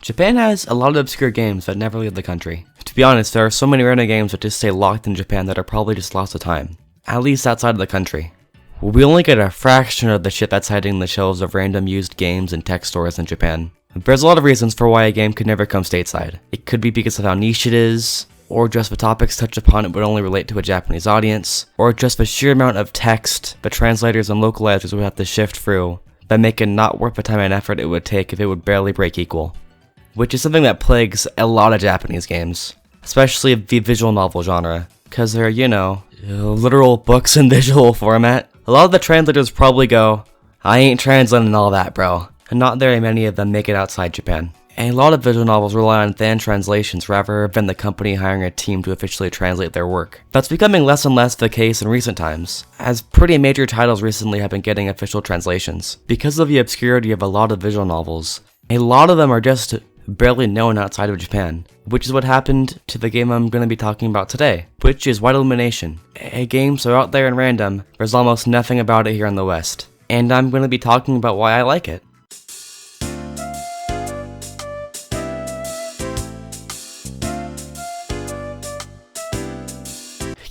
Japan has a lot of obscure games that never leave the country. To be honest, there are so many random games that just stay locked in Japan that are probably just lost to time. At least outside of the country. We only get a fraction of the shit that's hiding the shelves of random used games and tech stores in Japan. There's a lot of reasons for why a game could never come stateside. It could be because of how niche it is, or just the topics touched upon it would only relate to a Japanese audience, or just the sheer amount of text the translators and localizers would have to shift through that make it not worth the time and effort it would take if it would barely break equal. Which is something that plagues a lot of Japanese games, especially the visual novel genre, because they're, literal books in visual format. A lot of the translators probably go, I ain't translating all that, bro, and not very many of them make it outside Japan. And a lot of visual novels rely on fan translations rather than the company hiring a team to officially translate their work. That's becoming less and less the case in recent times, as pretty major titles recently have been getting official translations. Because of the obscurity of a lot of visual novels, a lot of them are just barely known outside of Japan, which is what happened to the game I'm going to be talking about today, which is White Illumination, a game so out there and random, there's almost nothing about it here in the West, and I'm going to be talking about why I like it.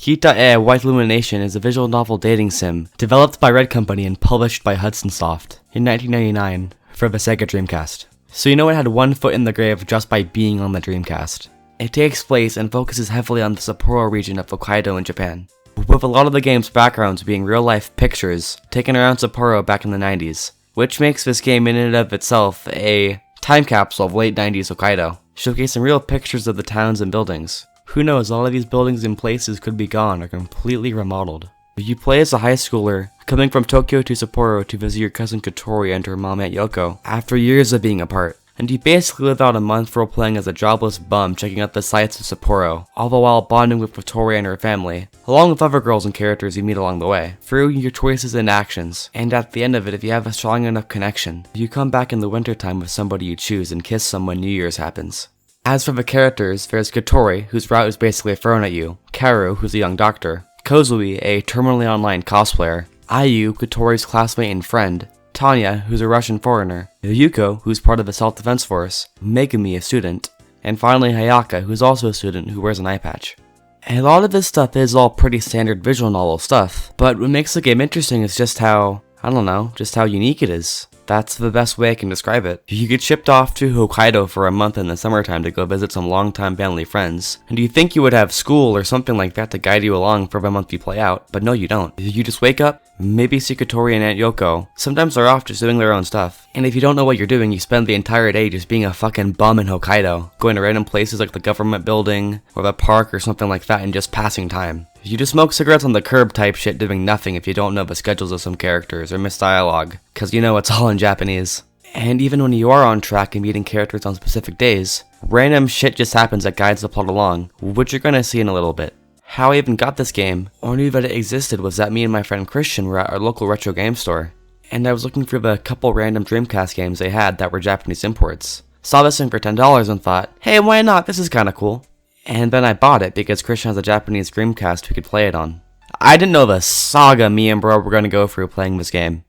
White Illumination is a visual novel dating sim developed by Red Company and published by Hudson Soft in 1999 for the Sega Dreamcast. So it had one foot in the grave just by being on the Dreamcast. It takes place and focuses heavily on the Sapporo region of Hokkaido in Japan, with a lot of the game's backgrounds being real-life pictures taken around Sapporo back in the 90s, which makes this game in and of itself a time capsule of late 90s Hokkaido, showcasing real pictures of the towns and buildings. Who knows, all of these buildings and places could be gone or completely remodeled. You play as a high schooler, coming from Tokyo to Sapporo to visit your cousin Katori and her mom Aunt Yoko, after years of being apart. And you basically live out a month role-playing as a jobless bum checking out the sights of Sapporo, all the while bonding with Katori and her family, along with other girls and characters you meet along the way, through your choices and actions. And at the end of it, if you have a strong enough connection, you come back in the wintertime with somebody you choose and kiss them when New Year's happens. As for the characters, there's Katori, whose route is basically thrown at you, Kaoru, who's a young doctor, Kozue, a terminally online cosplayer, Ayu, Katori's classmate and friend, Tanya, who's a Russian foreigner, Yuko, who's part of the self-defense force, Megami, a student, and finally Hayaka, who's also a student who wears an eye patch. And a lot of this stuff is all pretty standard visual novel stuff, but what makes the game interesting is just how unique it is. That's the best way I can describe it. You get shipped off to Hokkaido for a month in the summertime to go visit some longtime family friends, and you think you would have school or something like that to guide you along for the month you play out, but no you don't. You just wake up, maybe see Katori and Aunt Yoko. Sometimes they're off just doing their own stuff. And if you don't know what you're doing, you spend the entire day just being a fucking bum in Hokkaido, going to random places like the government building, or the park or something like that and just passing time. You just smoke cigarettes on the curb type shit doing nothing if you don't know the schedules of some characters or miss dialogue, cause it's all in Japanese. And even when you are on track and meeting characters on specific days, random shit just happens that guides the plot along, which you're gonna see in a little bit. How I even got this game, or knew that it existed, was that me and my friend Christian were at our local retro game store, and I was looking through the couple random Dreamcast games they had that were Japanese imports. Saw this thing for $10 and thought, hey, why not, this is kinda cool. And then I bought it because Christian has a Japanese Dreamcast we could play it on. I didn't know the saga me and bro were gonna go through playing this game.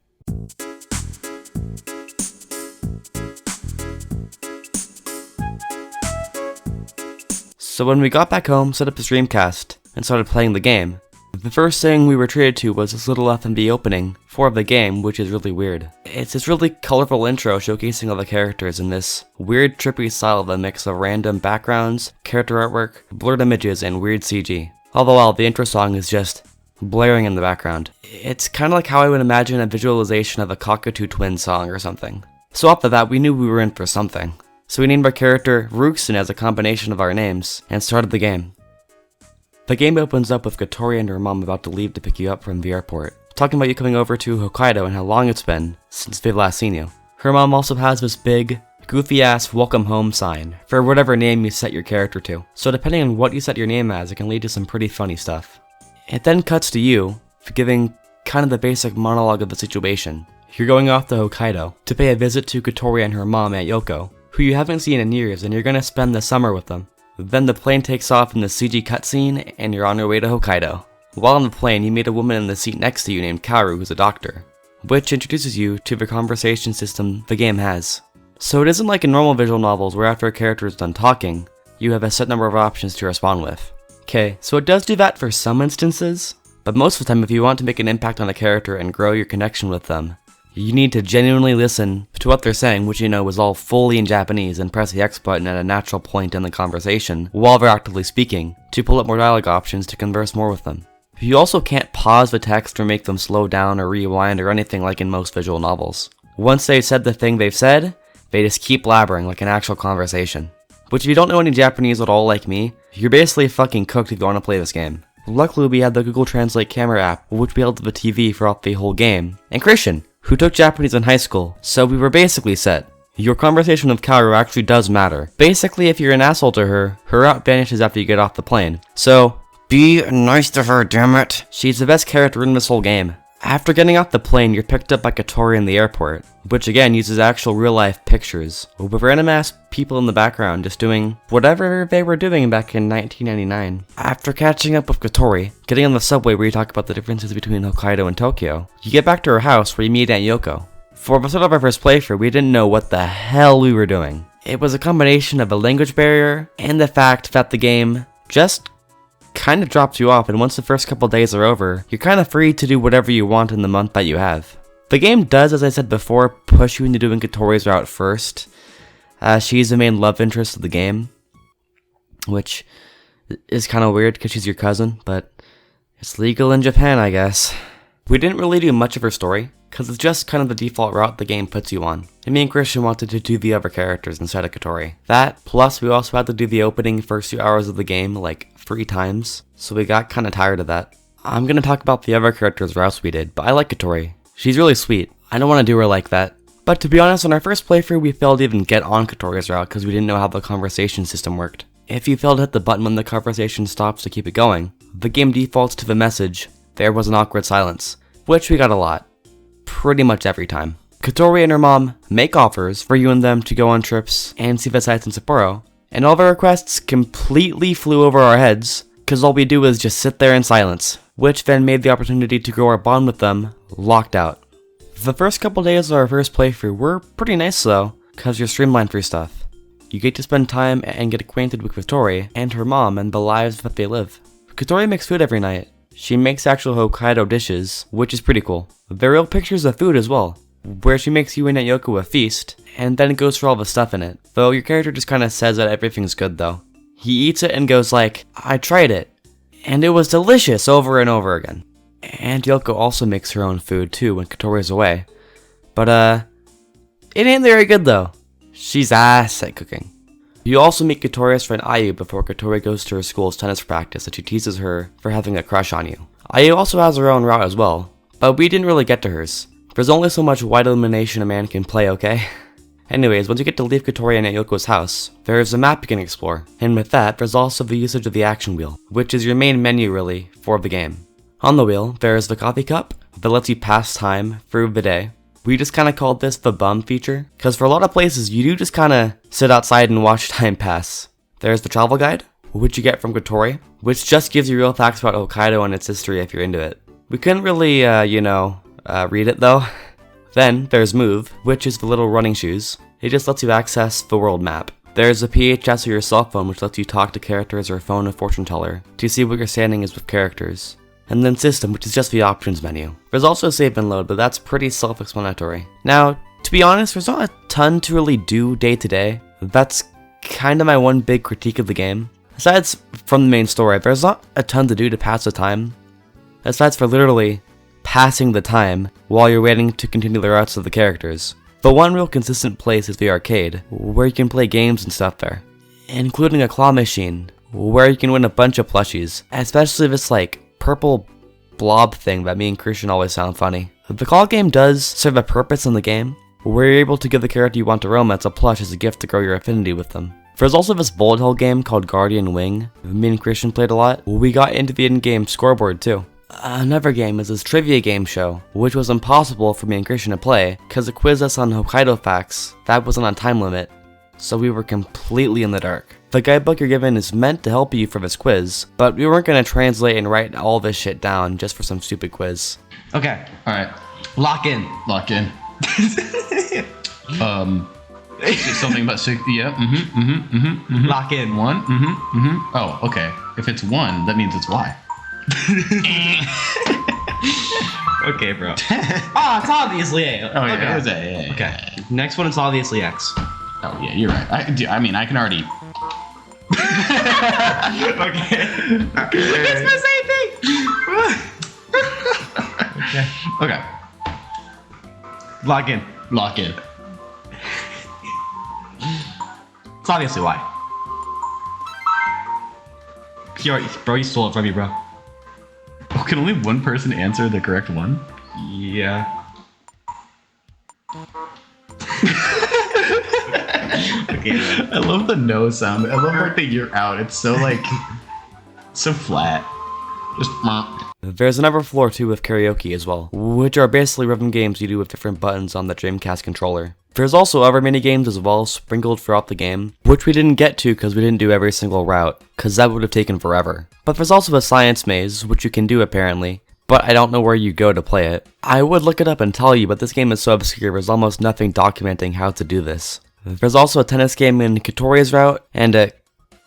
So when we got back home, set up his Dreamcast, and started playing the game, the first thing we were treated to was this little FMV opening for the game, which is really weird. It's this really colorful intro showcasing all the characters in this weird trippy style of a mix of random backgrounds, character artwork, blurred images, and weird CG. All the while, the intro song is just blaring in the background. It's kind of like how I would imagine a visualization of a Cockatoo Twins song or something. So after that, we knew we were in for something. So we named our character Ruxin as a combination of our names, and started the game. The game opens up with Katori and her mom about to leave to pick you up from the airport, talking about you coming over to Hokkaido and how long it's been since they've last seen you. Her mom also has this big, goofy-ass welcome home sign for whatever name you set your character to, so depending on what you set your name as, it can lead to some pretty funny stuff. It then cuts to you, giving kind of the basic monologue of the situation. You're going off to Hokkaido to pay a visit to Katori and her mom, Aunt Yoko, who you haven't seen in years, and you're gonna spend the summer with them. Then the plane takes off in the CG cutscene, and you're on your way to Hokkaido. While on the plane, you meet a woman in the seat next to you named Kaoru, who's a doctor, which introduces you to the conversation system the game has. So it isn't like in normal visual novels where after a character is done talking, you have a set number of options to respond with. Okay, so it does do that for some instances, but most of the time if you want to make an impact on a character and grow your connection with them, you need to genuinely listen to what they're saying, which you know is all fully in Japanese, and press the X button at a natural point in the conversation while they're actively speaking to pull up more dialogue options to converse more with them. You also can't pause the text or make them slow down or rewind or anything like in most visual novels. Once they've said the thing they've said, they just keep blabbering like an actual conversation. Which if you don't know any Japanese at all like me, you're basically fucking cooked if you want to play this game. Luckily we had the Google Translate camera app, which we held to the TV throughout the whole game, and Christian, who took Japanese in high school, so we were basically set. Your conversation with Kaoru actually does matter. Basically, if you're an asshole to her, her route vanishes after you get off the plane. So, be nice to her, damn it. She's the best character in this whole game. After getting off the plane, you're picked up by Katori in the airport, which again uses actual real-life pictures, with random-ass people in the background just doing whatever they were doing back in 1999. After catching up with Katori, getting on the subway where you talk about the differences between Hokkaido and Tokyo, you get back to her house where you meet Aunt Yoko. For the start of our first playthrough, we didn't know what the hell we were doing. It was a combination of a language barrier and the fact that the game just kind of drops you off, and once the first couple days are over, you're kind of free to do whatever you want in the month that you have. The game does, as I said before, push you into doing Katori's route first, as she's the main love interest of the game, which is kind of weird because she's your cousin, but it's legal in Japan, I guess. We didn't really do much of her story, because it's just kind of the default route the game puts you on, and me and Christian wanted to do the other characters instead of Katori. That, plus we also had to do the opening first few hours of the game like 3 times, so we got kinda tired of that. I'm gonna talk about the other characters' routes we did, but I like Katori. She's really sweet. I don't want to do her like that. But to be honest, on our first playthrough we failed to even get on Katori's route because we didn't know how the conversation system worked. If you fail to hit the button when the conversation stops to keep it going, the game defaults to the message, "There was an awkward silence," which we got a lot. Pretty much every time. Katori and her mom make offers for you and them to go on trips and see the sights in Sapporo, and all the requests completely flew over our heads, because all we do is just sit there in silence, which then made the opportunity to grow our bond with them locked out. The first couple days of our first playthrough were pretty nice though, because you're streamlined through stuff. You get to spend time and get acquainted with Katori and her mom and the lives that they live. Katori makes food every night. She makes actual Hokkaido dishes, which is pretty cool. They're real pictures of food as well, where she makes you and Aunt Yoko a feast, and then goes for all the stuff in it. Though your character just kinda says that everything's good though. He eats it and goes like, "I tried it, and it was delicious," over and over again. Aunt Yoko also makes her own food too when Katori's away. But it ain't very good though. She's ass at cooking. You also meet Katori's friend Ayu before Katori goes to her school's tennis practice, and she teases her for having a crush on you. Ayu also has her own route as well, but we didn't really get to hers. There's only so much White Illumination a man can play, okay? Anyways, once you get to leave Katori and Aunt Yoko's house, there's a map you can explore, and with that, there's also the usage of the action wheel, which is your main menu really for the game. On the wheel, there's the coffee cup that lets you pass time through the day. We just kinda called this the bum feature, because for a lot of places you do just kinda sit outside and watch time pass. There's the travel guide, which you get from Katori, which just gives you real facts about Hokkaido and its history if you're into it. We couldn't really, read it though. Then there's Move, which is the little running shoes. It just lets you access the world map. There's a PHS or your cell phone, which lets you talk to characters or phone a fortune teller to see what your standing is with characters. And then System, which is just the options menu. There's also Save and Load, but that's pretty self-explanatory. Now, to be honest, there's not a ton to really do day to day. That's kind of my one big critique of the game. Aside from the main story, there's not a ton to do to pass the time. Aside for literally passing the time while you're waiting to continue the routes of the characters. But one real consistent place is the arcade, where you can play games and stuff there. Including a claw machine, where you can win a bunch of plushies, especially this like purple blob thing that me and Christian always found funny. The claw game does serve a purpose in the game, where you're able to give the character you want to romance a plush as a gift to grow your affinity with them. There's also this bullet hell game called Guardian Wing, me and Christian played a lot. We got into the in-game scoreboard too. Another game is this trivia game show, which was impossible for me and Christian to play, because it quizzed us on Hokkaido facts that wasn't on time limit, so we were completely in the dark. The guidebook you're given is meant to help you for this quiz, but we weren't going to translate and write all this shit down just for some stupid quiz. Okay, Alright, lock in. lock in. Just something about 60. Yeah. Lock in. 1. Oh, okay. If it's 1, that means it's Y. Okay, bro. It's obviously A. Oh, yeah, okay. it was A. Yeah, Okay. Next one is obviously X. Oh, yeah, you're right. I mean, I can already... Okay. It's the same thing. Okay. Lock in. Lock in. It's obviously Y. Bro, you stole it from me, bro. Oh, can only one person answer the correct one? Yeah. Okay. I love the no sound. I love like the you're out. It's so like so flat. Just There's another floor too with karaoke as well, which are basically rhythm games you do with different buttons on the Dreamcast controller. There's also other mini games as well sprinkled throughout the game, which we didn't get to because we didn't do every single route, because that would have taken forever. But there's also a science maze, which you can do apparently, but I don't know where you go to play it. I would look it up and tell you, but this game is so obscure there's almost nothing documenting how to do this. There's also a tennis game in Katori's route, and a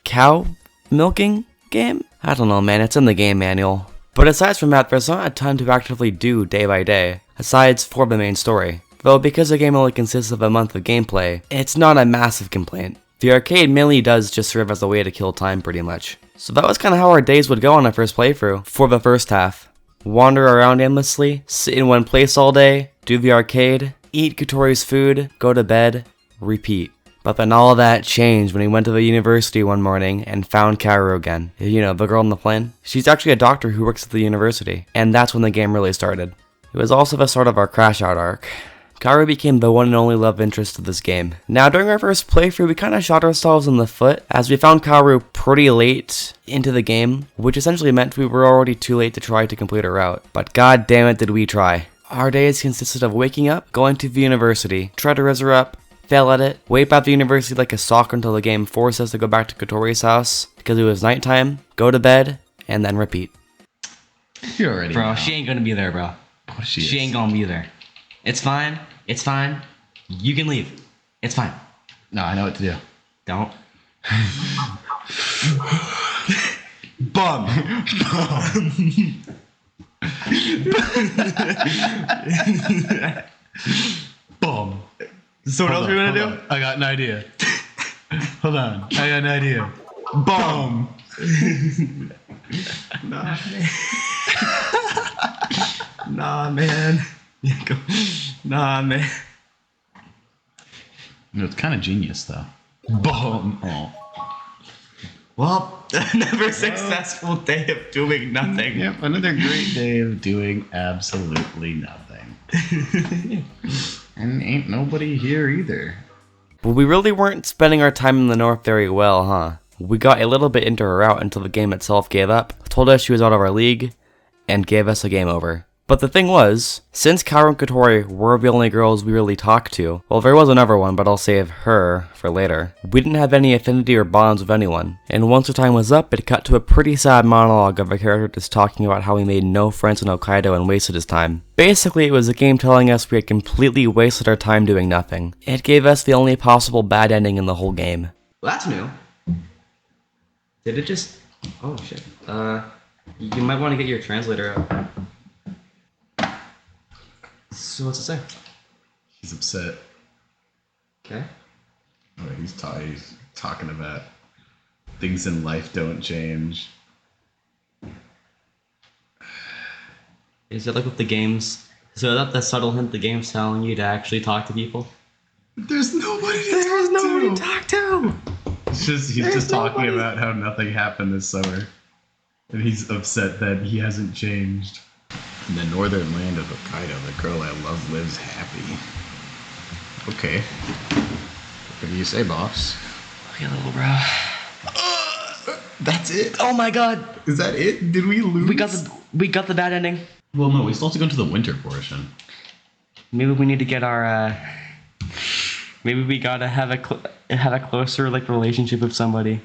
cow milking game? I don't know, man, it's in the game manual. But aside from that, there's not a ton to actively do day by day, aside for the main story. Though because the game only consists of a month of gameplay, it's not a massive complaint. The arcade mainly does just serve as a way to kill time pretty much. So that was kinda how our days would go on our first playthrough, for the first half. Wander around endlessly, sit in one place all day, do the arcade, eat Katori's food, go to bed, repeat. But then all of that changed when he went to the university one morning and found Kaoru again. You know, the girl on the plane? She's actually a doctor who works at the university, and that's when the game really started. It was also the start of our Crash Out arc. Kaoru became the one and only love interest of this game. Now, during our first playthrough, we kinda shot ourselves in the foot, as we found Kaoru pretty late into the game, which essentially meant we were already too late to try to complete our route. But god damn it did we try. Our days consisted of waking up, going to the university, try to res her up, fail at it, wait at the university like a stalker until the game forced us to go back to Katori's house, because it was nighttime, go to bed, and then repeat. You already Bro, know. she ain't gonna be there, bro. Oh, She ain't gonna be there. It's fine. It's fine. You can leave. It's fine. No, I know what to do. Don't. Bum. Boom. So what else are we gonna do? I got an idea. Hold on. I got an idea. Boom. Nah, man. Nah, man. Yeah, go. Nah, man. No, it's kind of genius though. Boom. Oh. Well, another successful day of doing nothing. Yep, another great day of doing absolutely nothing. And ain't nobody here either. But we really weren't spending our time in the north very well, huh? We got a little bit into her route until the game itself gave up, told us she was out of our league, and gave us a game over. But the thing was, since Kaoru and Katori were the only girls we really talked to, well there was another one but I'll save her for later, we didn't have any affinity or bonds with anyone, and once our time was up it cut to a pretty sad monologue of a character just talking about how he made no friends in Hokkaido and wasted his time. Basically it was a game telling us we had completely wasted our time doing nothing. It gave us the only possible bad ending in the whole game. Well that's new. Did it just... oh shit. You might want to get your translator out. So what's it say? He's upset. Okay. Oh, he's talking about things in life don't change. Is it like with the games? So that the subtle hint the game's telling you to actually talk to people? There's nobody to There's talk nobody to. to talk to! He's just talking about how nothing happened this summer. And he's upset that he hasn't changed. In the northern land of Hokkaido, the girl I love lives happy. Okay. What do you say, boss? Okay, little bro. That's it? Oh my god! Is that it? Did we lose? We got the bad ending. Well, no, we still have to go into the winter portion. Maybe we need to get our maybe we gotta have a closer like relationship with somebody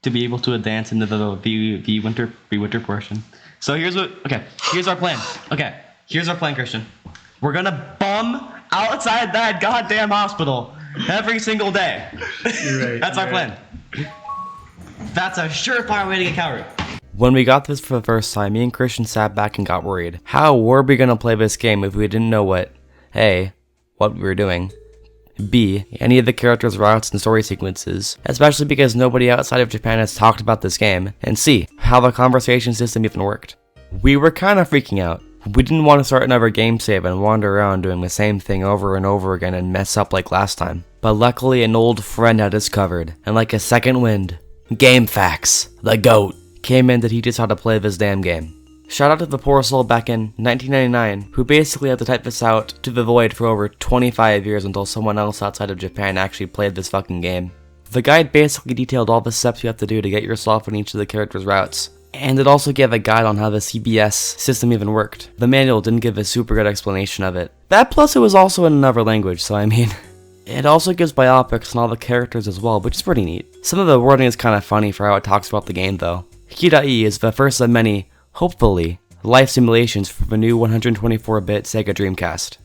to be able to advance into the winter portion. So here's our plan. Okay, here's our plan, Christian. We're gonna bum outside that goddamn hospital Every single day. You're right. That's our plan. That's a surefire way to get Kaoru. When we got this for the first time, me and Christian sat back and got worried. How were we gonna play this game if we didn't know what we were doing, B, any of the characters' routes and story sequences, especially because nobody outside of Japan has talked about this game, and C, how the conversation system even worked. We were kind of freaking out. We didn't want to start another game save and wander around doing the same thing over and over again and mess up like last time. But luckily an old friend had us covered, and like a second wind, GameFAQs, the GOAT, came in to teach us how to play this damn game. Shout out to the poor soul back in 1999 who basically had to type this out to the void for over 25 years until someone else outside of Japan actually played this fucking game. The guide basically detailed all the steps you have to do to get yourself in each of the characters' routes, and it also gave a guide on how the CBS system even worked. The manual didn't give a super good explanation of it. That plus it was also in another language, so I mean... It also gives biopics on all the characters as well, which is pretty neat. Some of the wording is kind of funny for how it talks about the game though. Hirai is the first of many, hopefully, life simulations for the new 124-bit Sega Dreamcast.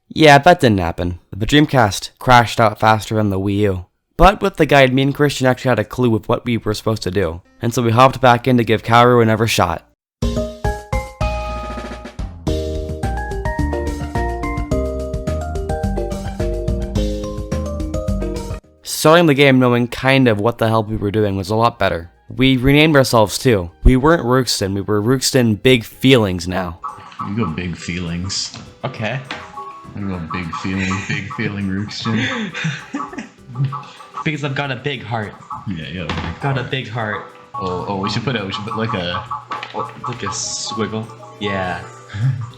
Yeah, that didn't happen. The Dreamcast crashed out faster than the Wii U. But with the guide, me and Christian actually had a clue of what we were supposed to do, and so we hopped back in to give Kaoru another shot. Starting the game knowing kind of what the hell we were doing was a lot better. We renamed ourselves too. We weren't Rookston, we were Rookston Big Feelings now. You go Big Feelings. Okay. You go Big Feeling Rookston. Because I've got a big heart. Yeah. Got a big heart. Oh, we should put like a swiggle. Yeah.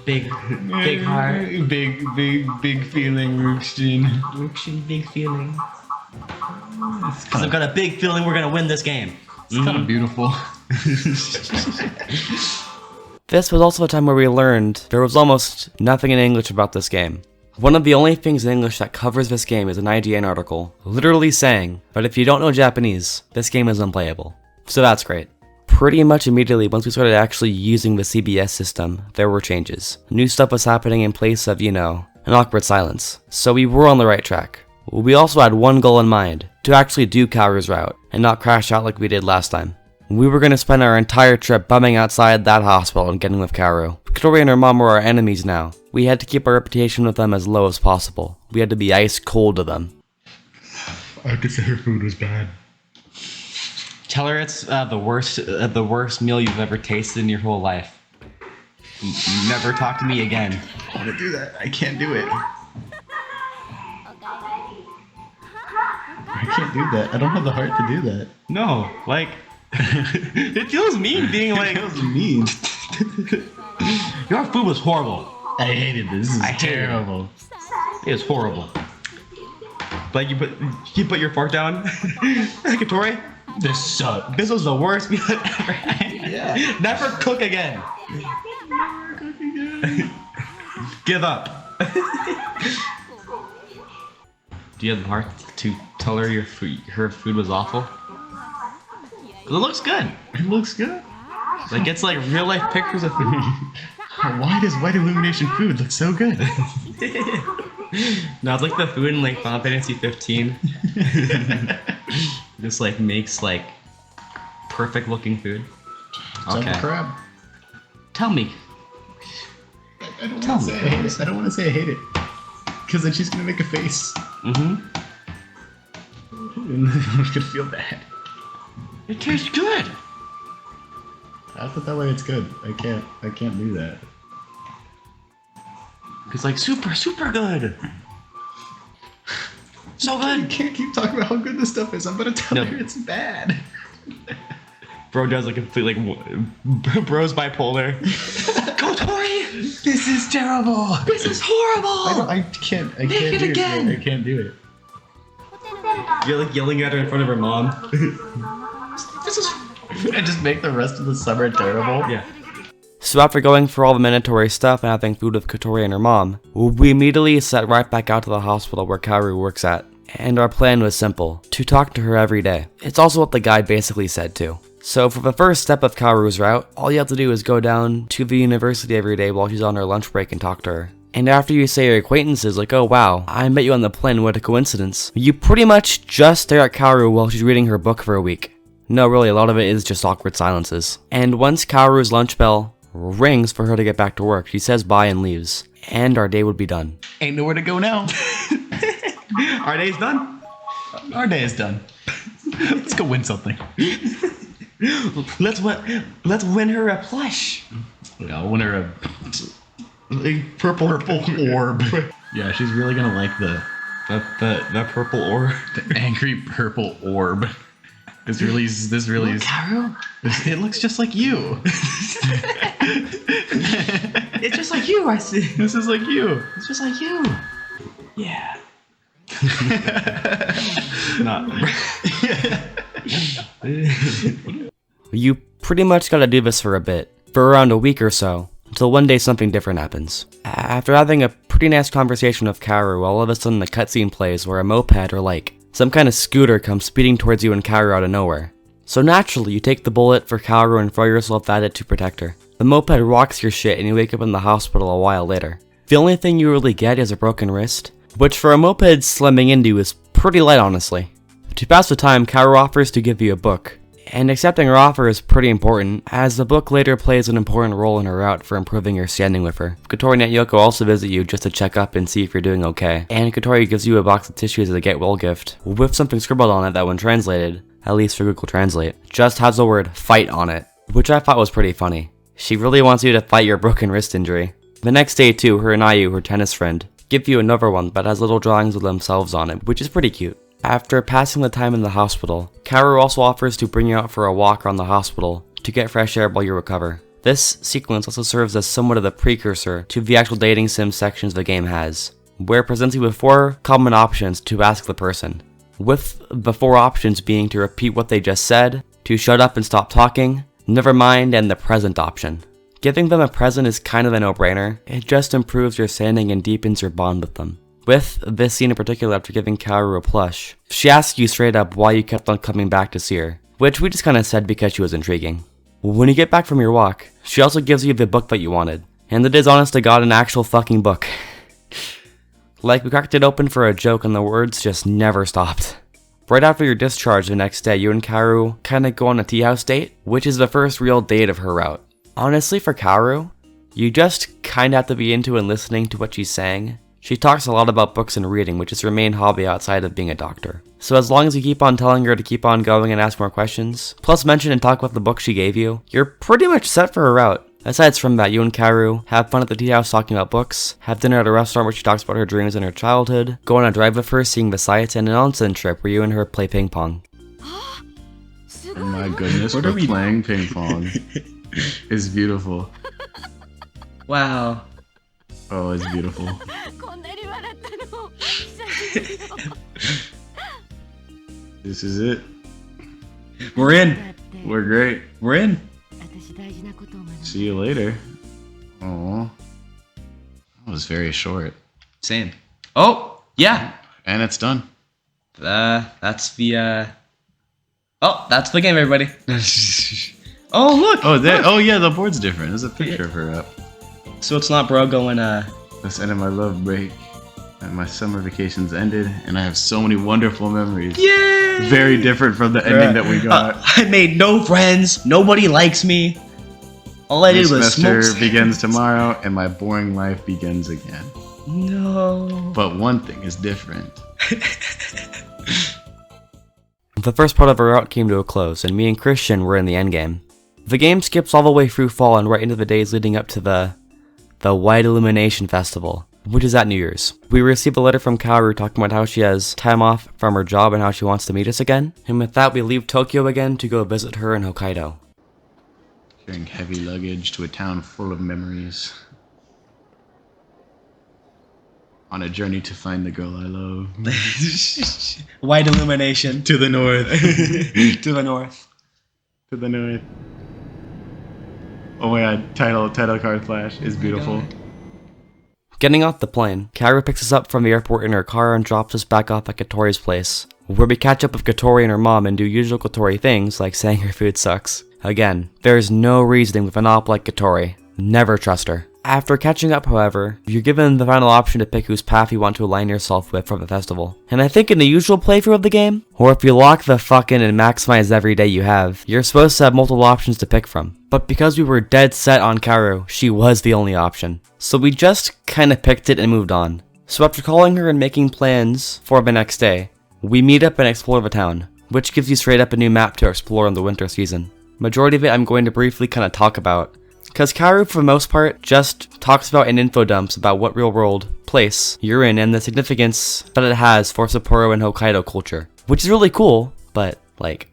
Big heart. Big feeling, Rookston. Rookston, big feeling. Because I've got a big feeling we're gonna win this game. It's kind of beautiful. This was also a time where we learned there was almost nothing in English about this game. One of the only things in English that covers this game is an IGN article, literally saying that if you don't know Japanese, this game is unplayable. So that's great. Pretty much immediately once we started actually using the CBS system, there were changes. New stuff was happening in place of, an awkward silence. So we were on the right track. We also had one goal in mind, to actually do Kaoru's route, and not crash out like we did last time. We were going to spend our entire trip bumming outside that hospital and getting with Kaoru. Katori and her mom were our enemies now. We had to keep our reputation with them as low as possible. We had to be ice cold to them. I have to say her food was bad. Tell her it's the worst meal you've ever tasted in your whole life. Never talk to me again. I want to do that. I can't do it. I can't do that. I don't have the heart to do that. No, it feels mean being like... It feels mean. Your food was horrible. I hated this. This is terrible. It was horrible. Like you put your fork down, Katori. This sucked. This was the worst meal I've ever had. Yeah. Never cook again. Never cook again. Give up. Do you have the heart to tell her her food was awful? 'Cause it looks good. It looks good. It's like real life pictures of food. Why does White Illumination food look so good? No, it's like the food in Final Fantasy 15. Just makes perfect looking food. Okay. Crab. Tell me. I don't want to say I hate it. I don't want to say I hate it. Because then she's gonna make a face. And I'm gonna feel bad. It tastes good. I thought that way it's good. I can't do that. It's super good. So good. You can't keep talking about how good this stuff is. I'm gonna tell her it's bad. Bro does complete bro's bipolar. Kotori! This is terrible. This is horrible. I can't do again. it. I can't do it. You're yelling at her in front of her mom. This is. I just make the rest of the summer terrible. Yeah. So after going for all the mandatory stuff and having food with Katori and her mom, we immediately set right back out to the hospital where Kaoru works at. And our plan was simple, to talk to her every day. It's also what the guide basically said too. So for the first step of Kaoru's route, all you have to do is go down to the university every day while she's on her lunch break and talk to her. And after you say your acquaintances, like, oh wow, I met you on the plane, what a coincidence, you pretty much just stare at Kaoru while she's reading her book for a week. No, really, a lot of it is just awkward silences. And once Kaoru's lunch bell rings for her to get back to work, she says bye and leaves. And our day would be done. Ain't nowhere to go now. Our day's done. Our day is done. Let's go win something. Let's win her a plush. Yeah, I'll win her a purple orb. Yeah, she's really gonna like the purple orb. The angry purple orb. This really is. Kaoru? It looks just like you. It's just like you, I see. This is like you. It's just like you. Yeah. Not. You pretty much gotta do this for a bit, for around a week or so, until one day something different happens. After having a pretty nice conversation with Kaoru, all of a sudden a cutscene plays where a moped or like some kind of scooter comes speeding towards you and Kaoru out of nowhere. So naturally, you take the bullet for Kaoru and throw yourself at it to protect her. The moped rocks your shit and you wake up in the hospital a while later. The only thing you really get is a broken wrist, which for a moped slamming into is pretty light honestly. To pass the time, Kaoru offers to give you a book. And accepting her offer is pretty important, as the book later plays an important role in her route for improving your standing with her. Kotori and Yoko also visit you just to check up and see if you're doing okay, and Kotori gives you a box of tissues as a get well gift, with something scribbled on it that when translated, at least for Google Translate, just has the word fight on it, which I thought was pretty funny. She really wants you to fight your broken wrist injury. The next day too, her and Ayu, her tennis friend, give you another one that has little drawings of themselves on it, which is pretty cute. After passing the time in the hospital, Kaoru also offers to bring you out for a walk around the hospital to get fresh air while you recover. This sequence also serves as somewhat of the precursor to the actual dating sim sections the game has, where it presents you with 4 common options to ask the person, with the 4 options being to repeat what they just said, to shut up and stop talking, never mind, and the present option. Giving them a present is kind of a no-brainer, it just improves your standing and deepens your bond with them. With this scene in particular, after giving Kaoru a plush, she asks you straight up why you kept on coming back to see her, which we just kinda said because she was intriguing. When you get back from your walk, she also gives you the book that you wanted, and it is honest to god an actual fucking book. Like, we cracked it open for a joke and the words just never stopped. Right after your discharge the next day, you and Kaoru kinda go on a tea house date, which is the first real date of her route. Honestly, for Kaoru, you just kinda have to be into and listening to what she's saying. She talks a lot about books and reading, which is her main hobby outside of being a doctor. So as long as you keep on telling her to keep on going and ask more questions, plus mention and talk about the book she gave you, you're pretty much set for her route. Aside from that, you and Kaoru have fun at the tea house talking about books, have dinner at a restaurant where she talks about her dreams and her childhood, go on a drive with her seeing the sights, and an onsen trip where you and her play ping pong. Oh my goodness, we're playing ping pong. It's beautiful. Wow. Oh, it's beautiful. This is it. We're in. We're great. We're in. See you later. Oh, that was very short. Same. Oh, yeah. And it's done. That's the that's the game, everybody. Oh, look. Oh, look. Oh, yeah, the board's different. There's a picture of her up. So it's not bro going, This ended my love break, and my summer vacations ended, and I have so many wonderful memories. Yay! Very different from the ending that we got. I made no friends. Nobody likes me. All I did was smoke. Semester begins tomorrow, and my boring life begins again. No. But one thing is different. The first part of our route came to a close, and me and Christian were in the endgame. The game skips all the way through fall and right into the days leading up to the White Illumination Festival, which is at New Year's. We received a letter from Kaoru talking about how she has time off from her job and how she wants to meet us again, and with that we leave Tokyo again to go visit her in Hokkaido. Carrying heavy luggage to a town full of memories. On a journey to find the girl I love. White Illumination. To the north. To the north. To the north. Oh my god, title card flash is beautiful. Getting off the plane, Kaoru picks us up from the airport in her car and drops us back off at Kotori's place, where we catch up with Kotori and her mom and do usual Kotori things like saying her food sucks. Again, there is no reasoning with an op like Kotori. Never trust her. After catching up, however, you're given the final option to pick whose path you want to align yourself with for the festival. And I think in the usual playthrough of the game, or if you lock the fuck in and maximize every day you have, you're supposed to have multiple options to pick from. But because we were dead set on Kaoru, she was the only option. So we just kinda picked it and moved on. So after calling her and making plans for the next day, we meet up and explore the town, which gives you straight up a new map to explore in the winter season. Majority of it I'm going to briefly kinda talk about, because Kaoru, for the most part, just talks about and info dumps about what real-world place you're in and the significance that it has for Sapporo and Hokkaido culture. Which is really cool, but, like,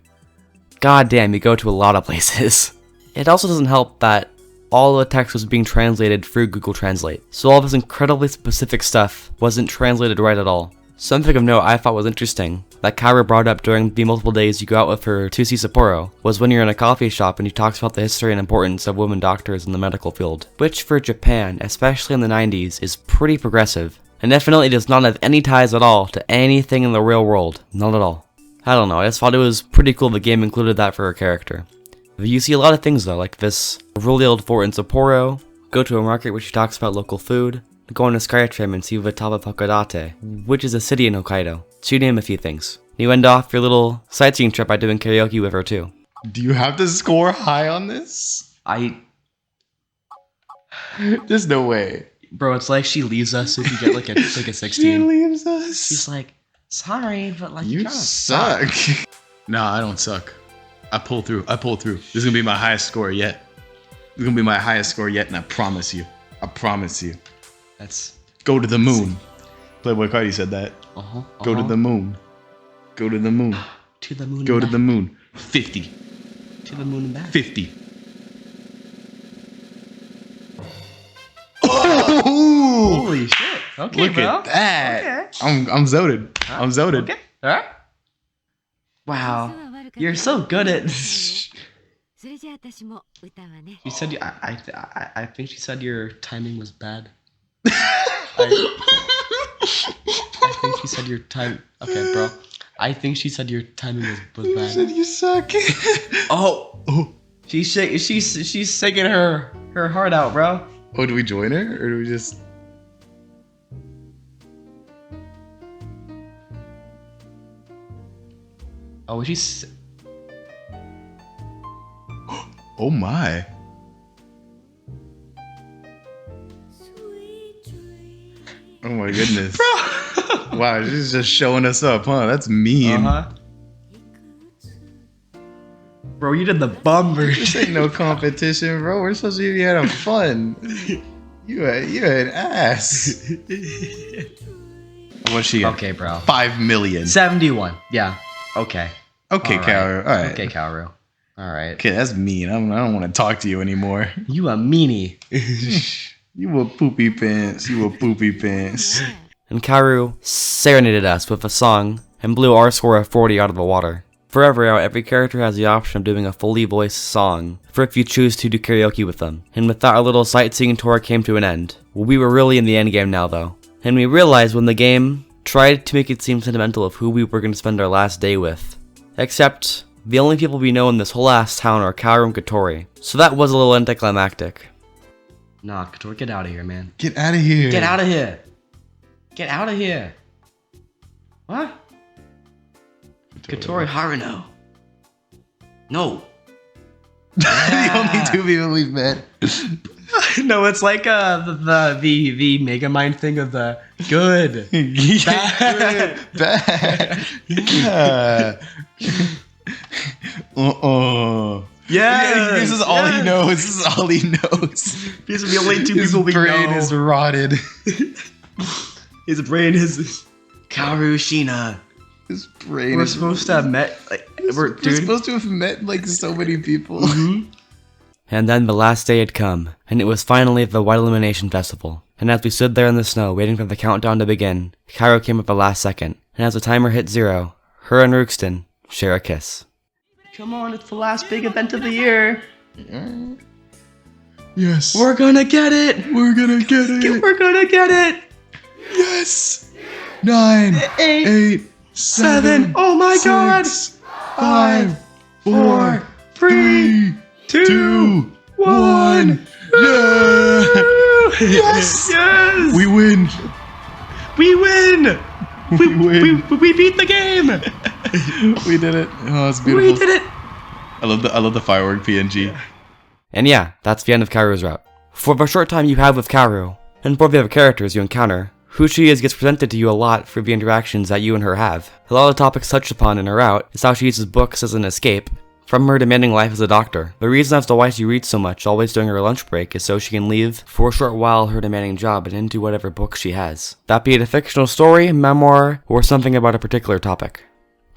goddamn, you go to a lot of places. It also doesn't help that all the text was being translated through Google Translate, so all this incredibly specific stuff wasn't translated right at all. Something of note I thought was interesting, that Kaoru brought up during the multiple days you go out with her to see Sapporo, was when you're in a coffee shop and he talks about the history and importance of women doctors in the medical field, which for Japan, especially in the 90s, is pretty progressive, and definitely does not have any ties at all to anything in the real world, not at all. I don't know, I just thought it was pretty cool the game included that for her character. You see a lot of things though, like this really old fort in Sapporo, go to a market which talks about local food, go on a Skytrim and see Vatava Hakodate, which is a city in Hokkaido, to name a few things. You end off your little sightseeing trip by doing karaoke with her too. Do you have to score high on this? There's no way. Bro, it's like she leaves us if you get like a 16. She leaves us. She's like, sorry, but like You kinda suck. Nah, I don't suck. I pull through. This is gonna be my highest score yet. This is gonna be my highest score yet, and I promise you. That's Go to the moon. Playboy Cardi said that. Go to the moon. Go to the moon. to the moon. Go and to back. the moon. 50. To the moon and back. 50. Oh! Holy shit. Okay, Look bro. at that. Okay. I'm zoted. I'm zoted. Okay. Alright. Wow. You're so good at. She said you, I think she said your timing was bad. I think she said your time. Okay, bro. I think she said your timing was bad. She said you suck. Oh. She's singing her heart out, bro. Oh, do we join her or do we just? Oh, she's. Oh my. Oh my goodness. Bro. Wow, she's just showing us up, huh? That's mean. Bro, you did the bum This version. ain't no competition, bro. We're supposed to be having fun. You an ass. What's she got? Okay, bro. 5 million. 71. Yeah. Okay. Okay, All right. Kaoru. All right. Okay, Kaoru. All right. Okay, that's mean. I don't want to talk to you anymore. You a meanie. You a poopy pants. You a poopy pants. And Kaoru serenaded us with a song and blew our score of 40 out of the water. Forever out, every character has the option of doing a fully voiced song for if you choose to do karaoke with them. And with that, our little sightseeing tour came to an end. We were really in the endgame now though. And we realized when the game tried to make it seem sentimental of who we were going to spend our last day with. Except, the only people we know in this whole ass town are Kaoru and Kotori. So that was a little anticlimactic. Nah, Kotori, get out of here, man. Get out of here. Get out of here. Get out of here. What? Kotori Haruno. No. The only two people we've met. No, it's like the Megamind thing of the good. Bad. Bad. Yeah. Yeah. This is all he knows. This is all he knows. These are the only two His people we brain know. is rotted. His brain is Kaoru Shina. His brain We're is supposed to have met like We're supposed to have met like so many people. And then the last day had come, and it was finally the White Illumination Festival. And as we stood there in the snow waiting for the countdown to begin, Kaoru came at the last second, and as the timer hit 0, her and Rookston share a kiss. Come on, it's the last big event of the year. Yes. We're gonna get it. We're gonna get it. We're gonna get it. Yes. 9, 8, 7. Oh my god. 5, 4, 3, 2, 1. Yeah. We beat the game! We did it. Oh, it's beautiful. We did it! I love the firework PNG. And yeah, that's the end of Kaoru's route. For the short time you have with Kaoru, and for the other characters you encounter, who she is gets presented to you a lot through the interactions that you and her have. A lot of the topics touched upon in her route is how she uses books as an escape from her demanding life as a doctor. The reason as to why she reads so much always during her lunch break is so she can leave for a short while her demanding job and into whatever book she has. That be it a fictional story, memoir, or something about a particular topic.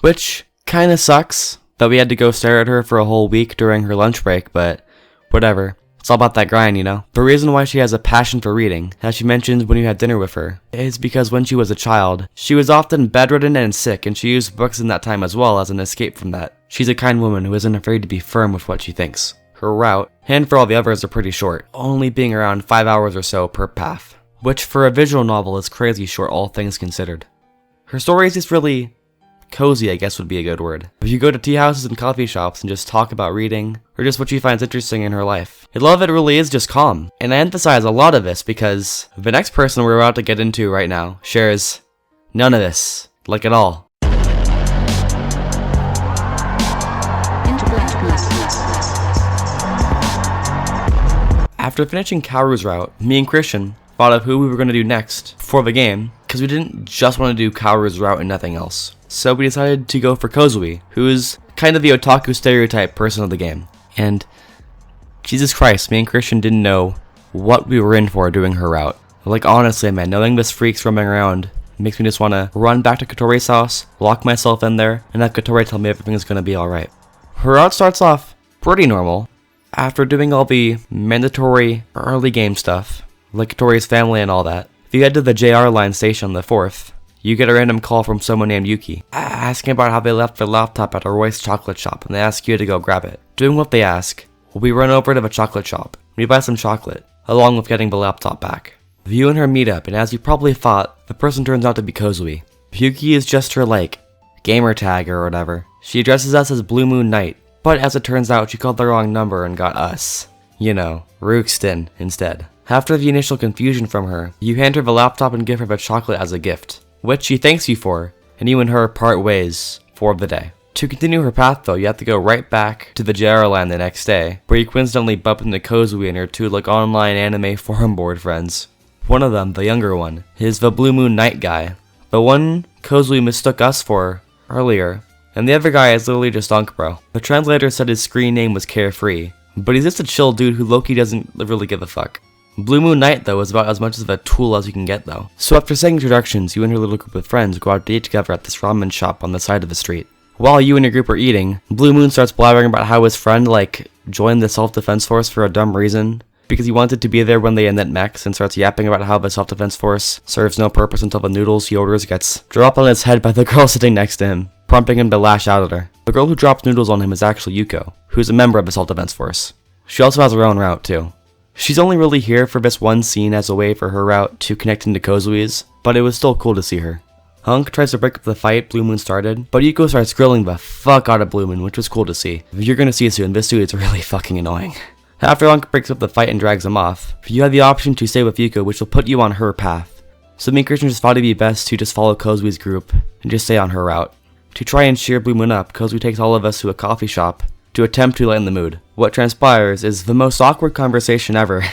Which kinda sucks that we had to go stare at her for a whole week during her lunch break, but whatever. It's all about that grind, you know? The reason why she has a passion for reading, as she mentioned when you had dinner with her, is because when she was a child, she was often bedridden and sick, and she used books in that time as well as an escape from that. She's a kind woman who isn't afraid to be firm with what she thinks. Her route, and for all the others, are pretty short, only being around 5 hours or so per path, which for a visual novel is crazy short all things considered. Her story is just really cozy, I guess would be a good word. If you go to tea houses and coffee shops and just talk about reading, or just what she finds interesting in her life, a lot of it really is just calm. And I emphasize a lot of this because the next person we're about to get into right now shares none of this, like at all. After finishing Kaoru's route, me and Christian thought of who we were going to do next for the game, because we didn't just want to do Kaoru's route and nothing else. So we decided to go for Kozue, who is kind of the otaku stereotype person of the game. And Jesus Christ, me and Christian didn't know what we were in for doing her route. Like honestly, man, knowing this freak's roaming around makes me just want to run back to Kotori's house, lock myself in there, and have Kotori tell me everything is going to be alright. Her route starts off pretty normal. After doing all the mandatory early game stuff, like Kotori's family and all that, if you head to the JR line station on the 4th, you get a random call from someone named Yuki, asking about how they left their laptop at a Royce chocolate shop, and they ask you to go grab it. Doing what they ask, we run over to the chocolate shop. We buy some chocolate, along with getting the laptop back. You and her meet up, and as you probably thought, the person turns out to be Kozue. Yuki is just her, gamer tag or whatever. She addresses us as Blue Moon Knight, but as it turns out, she called the wrong number and got us. You know, Rookston instead. After the initial confusion from her, you hand her the laptop and give her the chocolate as a gift, which she thanks you for, and you and her part ways for the day. To continue her path though, you have to go right back to the JR line the next day, where you coincidentally bump into Kozue and her two online anime forum board friends. One of them, the younger one, is the Blue Moon Knight guy, the one Kozue mistook us for earlier, and the other guy is literally just Bro. The translator said his screen name was Carefree, but he's just a chill dude who low-key doesn't really give a fuck. Blue Moon Knight though is about as much of a tool as you can get though. So after saying introductions, you and your little group of friends go out to eat together at this ramen shop on the side of the street. While you and your group are eating, Blue Moon starts blabbering about how his friend joined the self-defense force for a dumb reason, because he wanted to be there when they invent mechs, and starts yapping about how the self-defense force serves no purpose until the noodles he orders gets dropped on his head by the girl sitting next to him, prompting him to lash out at her. The girl who drops noodles on him is actually Yuko, who's a member of the self-defense force. She also has her own route too. She's only really here for this one scene as a way for her route to connect into Kozue's, but it was still cool to see her. Hunk tries to break up the fight Blue Moon started, but Yuko starts grilling the fuck out of Blue Moon, which was cool to see. You're gonna see soon, this dude is really fucking annoying. After Hunk breaks up the fight and drags him off, you have the option to stay with Yuko, which will put you on her path. So me and Christian just thought it'd be best to just follow Kozue's group and just stay on her route. To try and cheer Blue Moon up, Kozue takes all of us to a coffee shop to attempt to lighten the mood. What transpires is the most awkward conversation ever.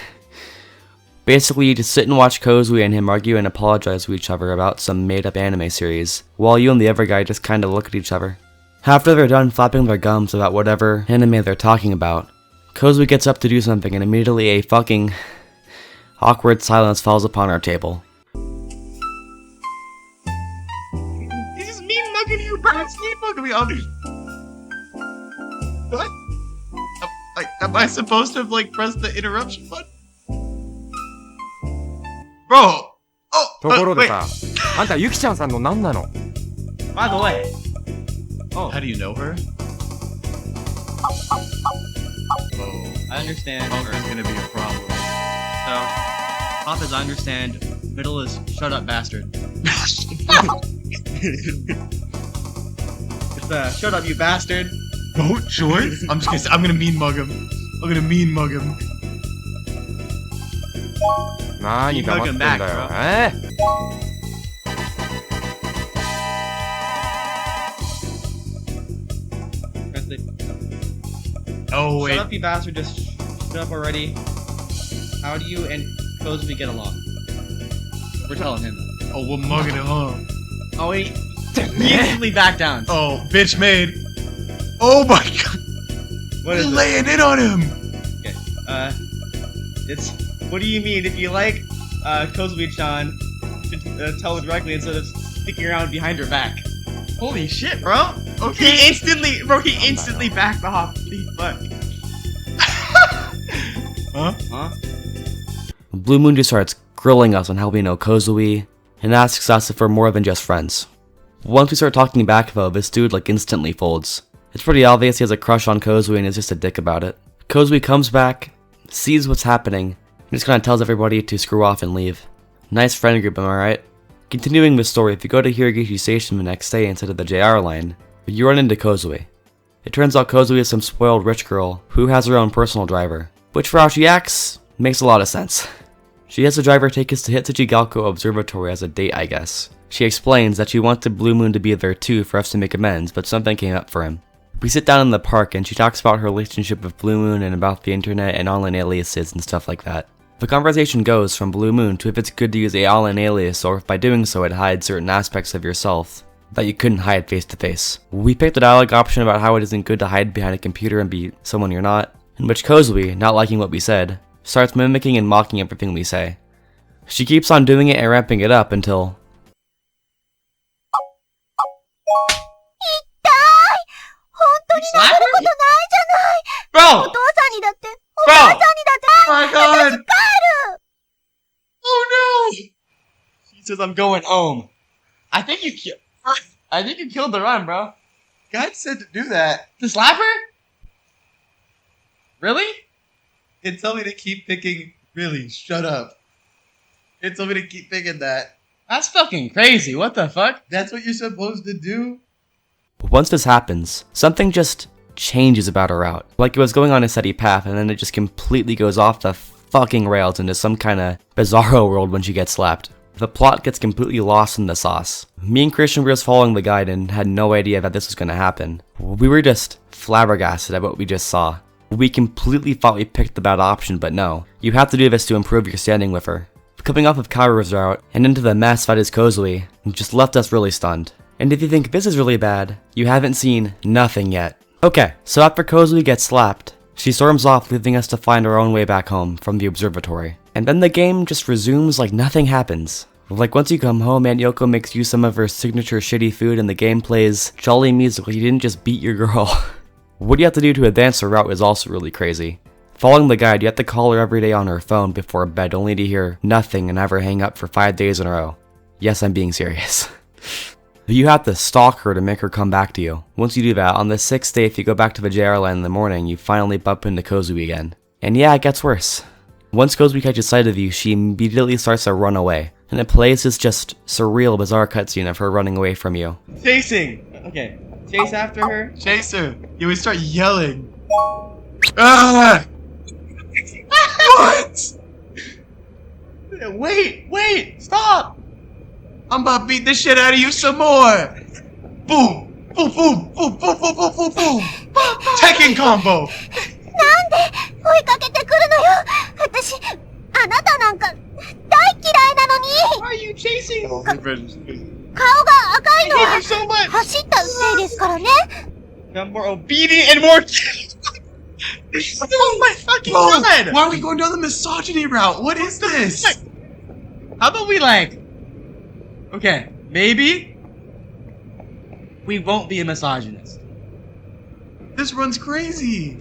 Basically, you just sit and watch Kozue and him argue and apologize to each other about some made-up anime series, while you and the other guy just kinda look at each other. After they're done flapping their gums about whatever anime they're talking about, Kozue gets up to do something and immediately a fucking awkward silence falls upon our table. He's just mean mugging you, bro. Mean mugging me. What? Am I supposed to press the interruption button? Bro! ところで wait. さ、あんたゆきちゃんさんの何なの？ By the way. Oh. How do you know her? Oh. I understand. There's gonna be a problem. So, top as I understand, middle is shut up bastard. It's shut up you bastard. No choice? I'm gonna mean mug him. I'm gonna mean mug him. 何黙ってんだよ。Oh, Shut wait. up, you bastard. Just shut up already. How do you and Kozue get along? We're telling him. Oh, we're mugging him, huh? Oh, wait. He instantly back down. Oh, bitch made. Oh my god. What is You're it? laying in on him. Okay. It's. What do you mean? If you like Kozue-chan, you should tell her directly instead of sticking around behind her back. Holy shit, bro! Okay. He instantly backed off. Holy fuck. Huh? Blue Moon just starts grilling us on how we know Kozue, and asks us if we're more than just friends. Once we start talking back though, this dude like instantly folds. It's pretty obvious he has a crush on Kozue and is just a dick about it. Kozue comes back, sees what's happening, and just kinda tells everybody to screw off and leave. Nice friend group, am I right? Continuing the story, if you go to Hiragishi Station the next day instead of the JR line, you run into Kozue. It turns out Kozue is some spoiled rich girl who has her own personal driver, which for how she acts, makes a lot of sense. She has the driver take us to Hitsuchigalko Observatory as a date, I guess. She explains that she wanted Blue Moon to be there too for us to make amends, but something came up for him. We sit down in the park and she talks about her relationship with Blue Moon and about the internet and online aliases and stuff like that. The conversation goes from Blue Moon to if it's good to use an online alias or if by doing so it hides certain aspects of yourself that you couldn't hide face to face. We picked the dialogue option about how it isn't good to hide behind a computer and be someone you're not, in which Kozue, not liking what we said, starts mimicking and mocking everything we say. She keeps on doing it and ramping it up until... Bro! Bro! My god! Oh no! She says I'm going home. I think you killed the run, bro. God said to do that. To slap her? Really? It told me to keep picking. Really, shut up. It told me to keep picking that. That's fucking crazy. What the fuck? That's what you're supposed to do? Once this happens, something just changes about her route. Like it was going on a steady path and then it just completely goes off the fucking rails into some kinda bizarro world when she gets slapped. The plot gets completely lost in the sauce. Me and Christian were just following the guide and had no idea that this was gonna happen. We were just flabbergasted at what we just saw. We completely thought we picked the bad option, but no. You have to do this to improve your standing with her. Coming off of Kaoru's route and into the mess that is Kozue just left us really stunned. And if you think this is really bad, you haven't seen nothing yet. Okay, so after Kozue gets slapped, she storms off leaving us to find our own way back home from the observatory. And then the game just resumes like nothing happens. Like once you come home, Aunt Yoko makes you some of her signature shitty food and the game plays jolly music like you didn't just beat your girl. What you have to do to advance her route is also really crazy. Following the guide, you have to call her every day on her phone before bed only to hear nothing and have her hang up for 5 days in a row. Yes, I'm being serious. You have to stalk her to make her come back to you. Once you do that, on the 6th day if you go back to the JR line in the morning, you finally bump into Kozue again. And yeah, it gets worse. Once Kozue catches sight of you, she immediately starts to run away. And it plays this just surreal, bizarre cutscene of her running away from you. Chasing! Okay. Chase after her. Chase her. Yeah, we start yelling. Ah! What? Wait! Stop! I'm about to beat the shit out of you some more. Boom! Boom! Boom! Boom! Boom! Boom! Boom! Boom! Boom! Tekken combo. なんで追いかけてくるのよ。私、あなたなんか大嫌いなのに。 Why are you chasing? 顔が赤いの I は hate you so much! 走ったせいですからね。 I'm more obedient and more... Oh my fucking Bro, god! why are we going down the misogyny route? What is this? How about we like... Okay, maybe... we won't be a misogynist. This run's crazy.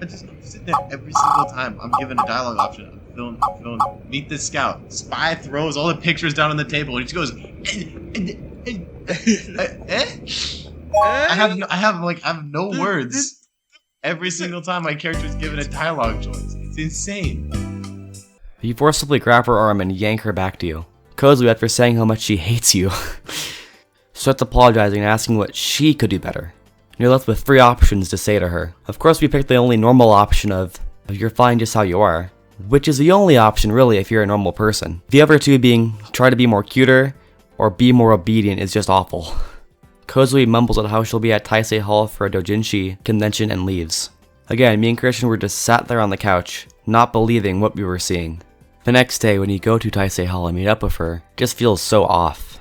I'm sitting there every single time. I'm given a dialogue option. I'm feeling, meet this scout. Spy throws all the pictures down on the table and she goes, I have no words. Every single time my character is given a dialogue choice. It's insane. You forcibly grab her arm and yank her back to you. Kozue, after saying how much she hates you, starts apologizing and asking what she could do better. You're left with 3 options to say to her. Of course, we picked the only normal option of you're fine just how you are, which is the only option really if you're a normal person. The other 2 being try to be more cuter or be more obedient is just awful. Kozue mumbles at how she'll be at Tensei Hall for a doujinshi convention and leaves. Again, me and Christian were just sat there on the couch, not believing what we were seeing. The next day, when you go to Tensei Hall and meet up with her, it just feels so off.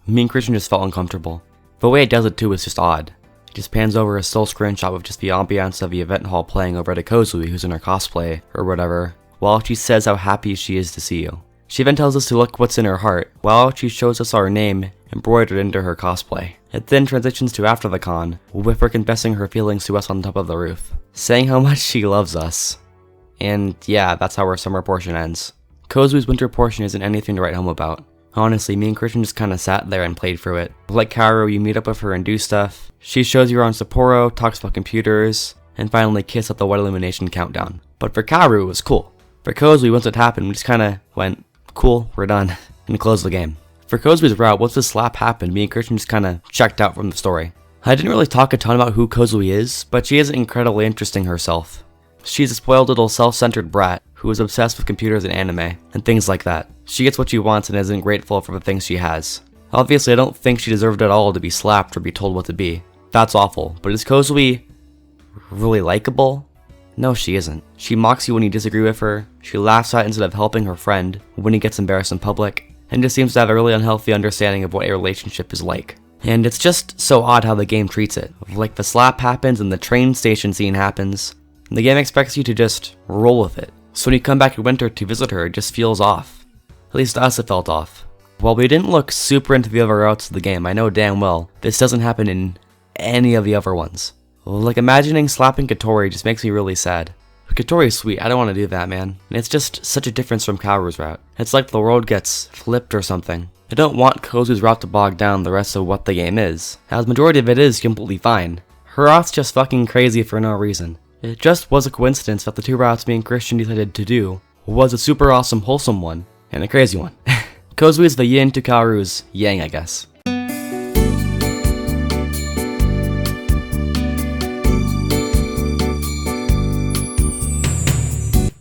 Me and Christian just felt uncomfortable. The way it does it too is just odd. It just pans over a still screenshot with just the ambiance of the event hall playing over to Kozue, who's in her cosplay, or whatever, while she says how happy she is to see you. She then tells us to look what's in her heart, while she shows us our name embroidered into her cosplay. It then transitions to after the con, with her confessing her feelings to us on top of the roof, saying how much she loves us. And yeah, that's how our summer portion ends. Kozue's winter portion isn't anything to write home about. Honestly, me and Christian just kinda sat there and played through it. Like Kaoru, you meet up with her and do stuff. She shows you around Sapporo, talks about computers, and finally kiss at the White Illumination countdown. But for Kaoru, it was cool. For Kozue, once it happened, we just kinda went, cool, we're done, and closed the game. For Kozue's route, once the slap happened, me and Christian just kinda checked out from the story. I didn't really talk a ton about who Kozue is, but she is incredibly interesting herself. She's a spoiled little self-centered brat who is obsessed with computers and anime, and things like that. She gets what she wants and isn't grateful for the things she has. Obviously, I don't think she deserved at all to be slapped or be told what to be. That's awful, but is Kozue really likable? No, she isn't. She mocks you when you disagree with her, she laughs at instead of helping her friend when he gets embarrassed in public, and just seems to have a really unhealthy understanding of what a relationship is like. And it's just so odd how the game treats it. Like the slap happens and the train station scene happens, and the game expects you to just roll with it. So when you come back in winter to visit her, it just feels off. At least to us it felt off. While we didn't look super into the other routes of the game, I know damn well this doesn't happen in any of the other ones. Like imagining slapping Katori just makes me really sad. Katori's sweet, I don't want to do that, man. And it's just such a difference from Kaoru's route. It's like the world gets flipped or something. I don't want Kozue's route to bog down the rest of what the game is, as majority of it is completely fine. Her route's just fucking crazy for no reason. It just was a coincidence that the two routes me and Christian decided to do was a super awesome wholesome one, and a crazy one. Kozue is the yin to Kaoru's yang, I guess.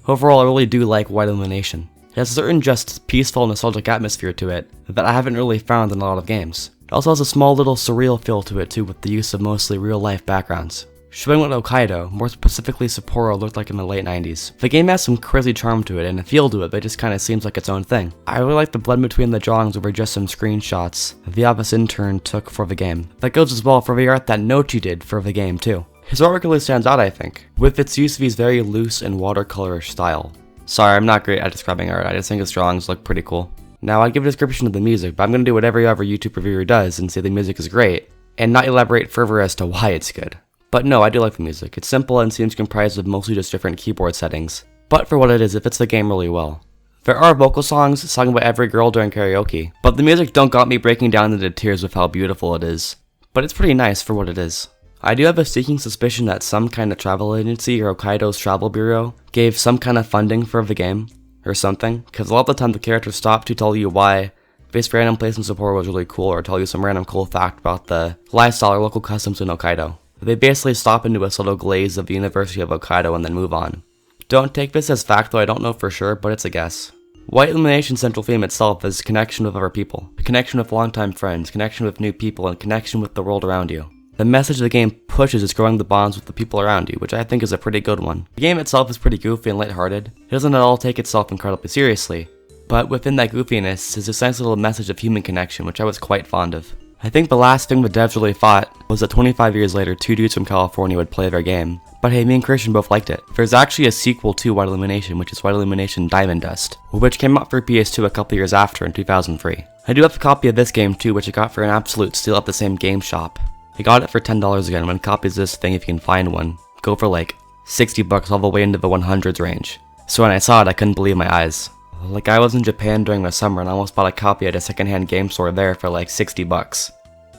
Overall, I really do like White Illumination. It has a certain just peaceful, nostalgic atmosphere to it that I haven't really found in a lot of games. It also has a small little surreal feel to it too, with the use of mostly real-life backgrounds, showing what Hokkaido, more specifically Sapporo, looked like in the late 90s. The game has some crazy charm to it and a feel to it that just kinda seems like its own thing. I really like the blend between the drawings over just some screenshots the office intern took for the game. That goes as well for the art that Nochi did for the game too. His artwork really stands out, I think, with its use of his very loose and watercolorish style. Sorry, I'm not great at describing art, I just think his drawings look pretty cool. Now, I'd give a description of the music, but I'm gonna do what every other YouTube reviewer does and say the music is great, and not elaborate further as to why it's good. But no, I do like the music. It's simple and seems comprised of mostly just different keyboard settings, but for what it is, it fits the game really well. There are vocal songs sung by every girl during karaoke, but the music don't got me breaking down into tears with how beautiful it is. But it's pretty nice for what it is. I do have a sneaking suspicion that some kind of travel agency or Hokkaido's travel bureau gave some kind of funding for the game, or something, because a lot of the time the characters stop to tell you why this random place in Sapporo was really cool, or tell you some random cool fact about the lifestyle or local customs in Hokkaido. They basically stop into a subtle glaze of the University of Hokkaido and then move on. Don't take this as fact, though I don't know for sure, but it's a guess. White Illumination's central theme itself is connection with other people, connection with longtime friends, connection with new people, and connection with the world around you. The message the game pushes is growing the bonds with the people around you, which I think is a pretty good one. The game itself is pretty goofy and lighthearted. It doesn't at all take itself incredibly seriously, but within that goofiness is this nice little message of human connection, which I was quite fond of. I think the last thing the devs really thought was that 25 years later, two dudes from California would play their game. But hey, me and Christian both liked it. There's actually a sequel to White Illumination, which is White Illumination Diamond Dust, which came out for PS2 a couple years after in 2003. I do have a copy of this game too, which I got for an absolute steal at the same game shop. I got it for $10 again. When copies of this thing, if you can find one, go for like $60 all the way into the 100s range. So when I saw it, I couldn't believe my eyes. Like, I was in Japan during the summer and I almost bought a copy at a secondhand game store there for like $60.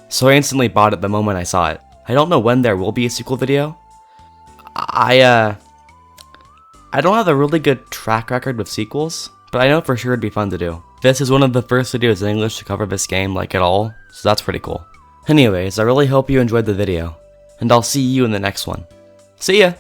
So I instantly bought it the moment I saw it. I don't know when there will be a sequel video. I don't have a really good track record with sequels, but I know for sure it'd be fun to do. This is one of the first videos in English to cover this game, like, at all, so that's pretty cool. Anyways, I really hope you enjoyed the video, and I'll see you in the next one. See ya!